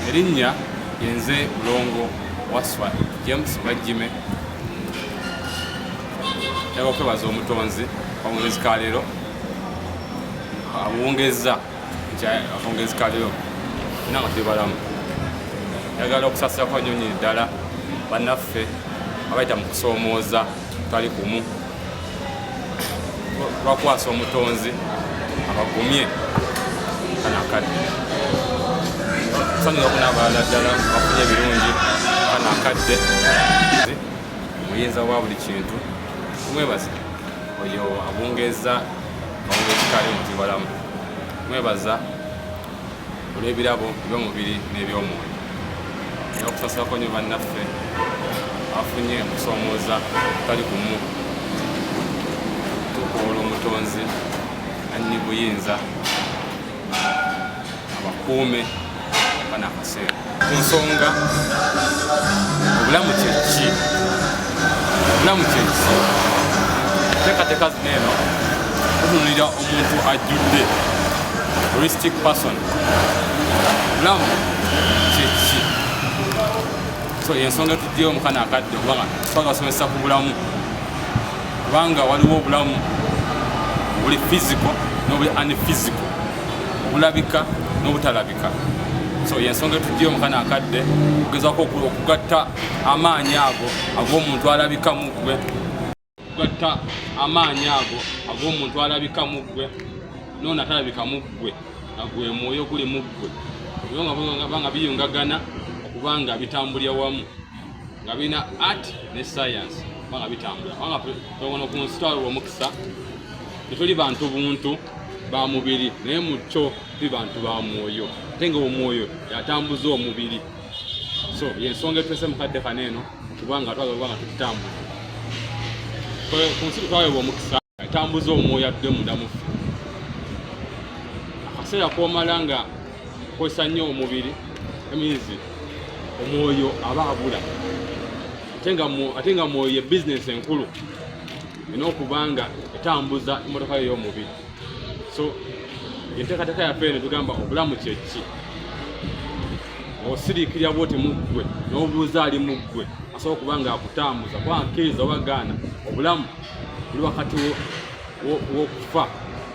Erinnya yenze Bulongo Waswa James Bajime yago kwebaza omutonzi omwezi kalero abongeza abongezi kalero nanga tebalamu yagala okusasira kwa nyonyi ddala bannaffe abaita mu kusoomooza tali kumu lwakwasa omutonzi abagumye kana akadde kusanyuka kunabalala ddala bafunye ebirungi kana akadde muyinza wa buli kintu mwebaza oyo abongeza kale mutibalamu mwebaza olw'ebirabo ebyomubiri n'ebyomwoyo okusasirako nnyo bannaffe afunye okusoomooza tali kumu tukola omutonzi anyi buyinza abakuume bana akaseera ku nsonga obulamu kyeki teekateeka zino eno tutunulira omuntu ajjudde holistic person obulamu kyeki so yensonga etujjeyo omukana akadde kubanga twagabasomesa ku bulamu kubanga waliwo obulamu buli physical n'obuli unphysical obulabika n'obutalabika so yensonga etujjeyo omukana akadde kugezaako okugatta amaanyi ago ag'omuntu alabika mu ggwe okugatta amaanyi ago ag'omuntu alabika mu ggwe noona atalabika mu ggwe nga gwe mwoyo guli mu ggwe nga biyungagana okubanga bitambulira wamu nga birina art ne science kubanga bitambula kubanga ono ku nsi twaliwo omukisa tetuli bantu buntu ba mubiri naye mukyo tuli bantu ba mwoyo ate nga omwoyo yatambuza omubiri so yensonga etwese mukadde kaneeno kubanga twagabanga tutambula ku nsi twaliwo omukisa yatambuza omwoyo atudde munda muffe akaseera komala nga kozesa nnyo omubiri emizi omwoyo aba abula ate nga mwoyo ye bizinesi enkulu ina okubanga etambuza emmotoka y'omubiri so enteekateeka yaffe eno tugamba obulamu kyeki osiriikirira bwoti mu ggwe n'obuuza ali mu ggwe asobola okubanga akutambuza kuba nkiriza obagaana obulamu buli wakati w'okufa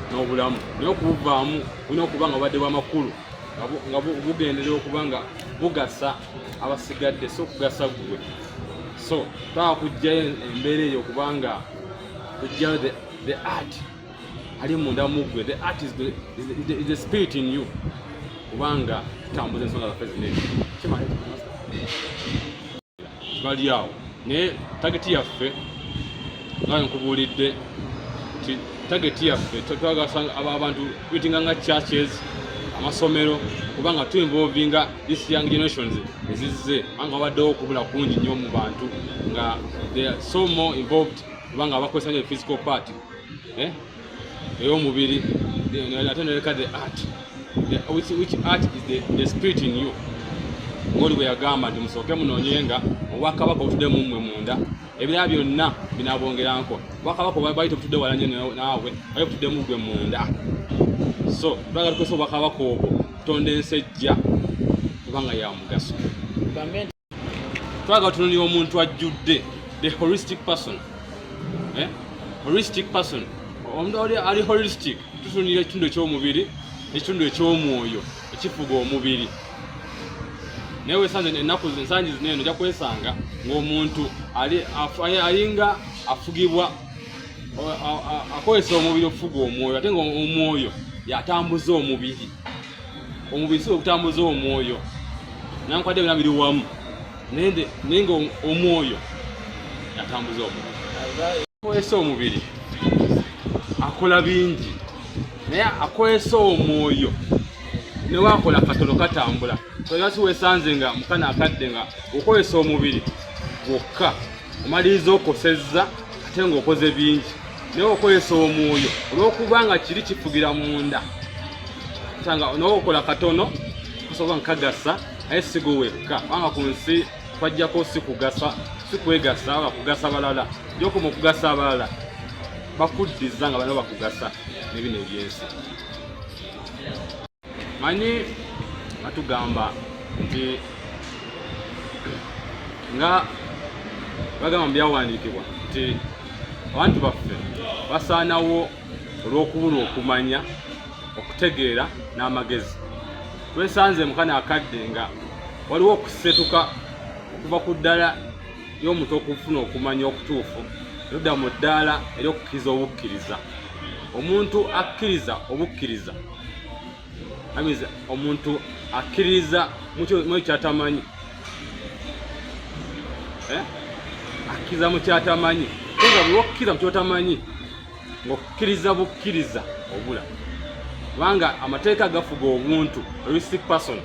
n'obulamu naye okubuvaamu bulina okuba nga obadde bw'amakulu nga bugenderera okuba nga bugasa abasigadde so okugasa ggwe so twaba kujjayo embeera eyo okubanga kujjayo the art ali munda mu ggwe the art is the spirit in you kubanga tutambuza ensonga zaffe zinene bali awo naye tageti yaffe nga nkubuulidde nti tageti yaffe twagasa abantu tuitinga nga churches amasomero kubanga tuinvolvinga this young generations ezizze anga waddewo okubula kungi nnyo mu bantu nga they are so more involved kubanga abakozesa nnyo physical part ey'omubiri ate noleka the art which art is the spirit in you ng'oli bwe yagamba nti musooke munoonyenga obwakabaka obutudde mu mmwe munda ebirala byonna binaabongeranko obwakabaka baite butudde wala nnyo naawe baite butudde mu ggwe munda so twagala tukozesa obwakabaka obwo tutonda ensi ejja kubanga ya mugaso twagala tunulira omuntu ajjudde the holistic person holistic person omuntu ali holistic tutunulira ekitundu eky'omubiri ekitundu eky'omwoyo ekifuga omubiri naye wesanze ennaku ensangi zino eno ojja kwesanga ng'omuntu alinga afugibwa akozesa omubiri okufuga omwoyo ate nga omwoyo yatambuza omubiri si okutambuza omwoyo nankwadde byonna biri wamu naye nga omwoyo yatambuza omubiri akozesa omubiri akola bingi naye akozesa omwoyo newakola katono katambula so wesanze nga mukana akadde nga okozesa omubiri gwokka omaliriza okosezza ate ng'okoze bingi naye okozesa omwoyo olw'okubanga kiri kifugira munda sanga n'okola katono osobola nkagasa naye sigo wekka kubanga ku nsi twajjako si kwegasa aba kugasa balala gyokoma okugasa abalala bakuddiza nga balina bakugasa n'ebino ebyensi manyi batugamba nti nga bagamba mu byawandiikibwa nti abantu baffe basaanawo olw'okubulwa okumanya okutegeera n'amagezi. Twesanze mu kano akadde nga waliwo okusetuka okuva ku ddala y'omuntu okufuna okumanya okutuufu erudda mu ddaala ery'okukkiriza obukkiriza. Omuntu akkiriza obukkiriza amiza omuntu akkiriza mu kyatamanyi, akkiriza mu kyatamanyi nga bwe wokkiriza mu kyotamanyi ng'okkiriza bukkiriza obula. Kubanga amateeka gafuga obuntu, holistic person,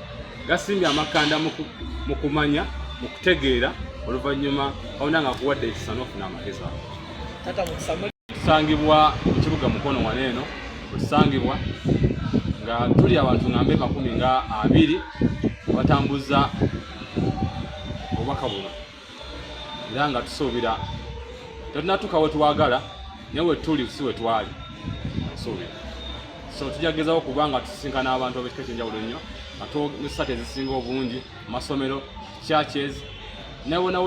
gasimbye amakanda mu kumanya, mu kutegeera, oluvannyuma katonda nga akuwadde ekisa n'ofuna amagezi ago. Tusangibwa mu kibuga Mukono wano eno, tusangibwa nga tuli abantu ngambe 20 batambuza obubaka buno, era nga tusuubira tetunatuuka we twagala naye we tuli si we twali suubira. So tujagezaho kubanga tusisinkana abantu ab'ekika ekyenjawulo nnyo mu ssate ezisinga obungi, masomero, churches, ne wonna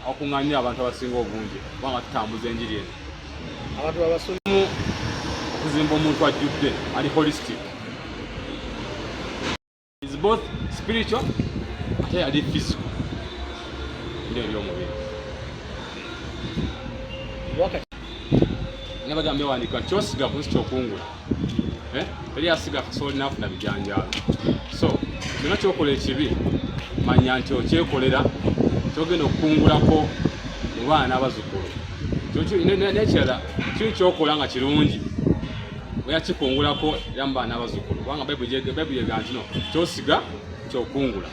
okuŋŋaanira abantu abasinga obungi kubanga tutambuza enjiri eno. Abantu babasommu okuzimba omuntu ajjudde ali holistic, is both spiritual ate ali physical, ndio ebyomubiri. Ne bagambye wandika kyosiga ku nsi kyokungula, teri asiga kasooli n'afuna bijanjaalo. So kyonna kyokola ekibi manya nti okyekolera kyogenda okukungulako mu baana n'abazzukulu. Nekirala kiri kyokola nga kirungi oya kikungulako era mu baana n'abazzukulu, kubanga Bayibuli yegamba nti no kyosiga kyokungula.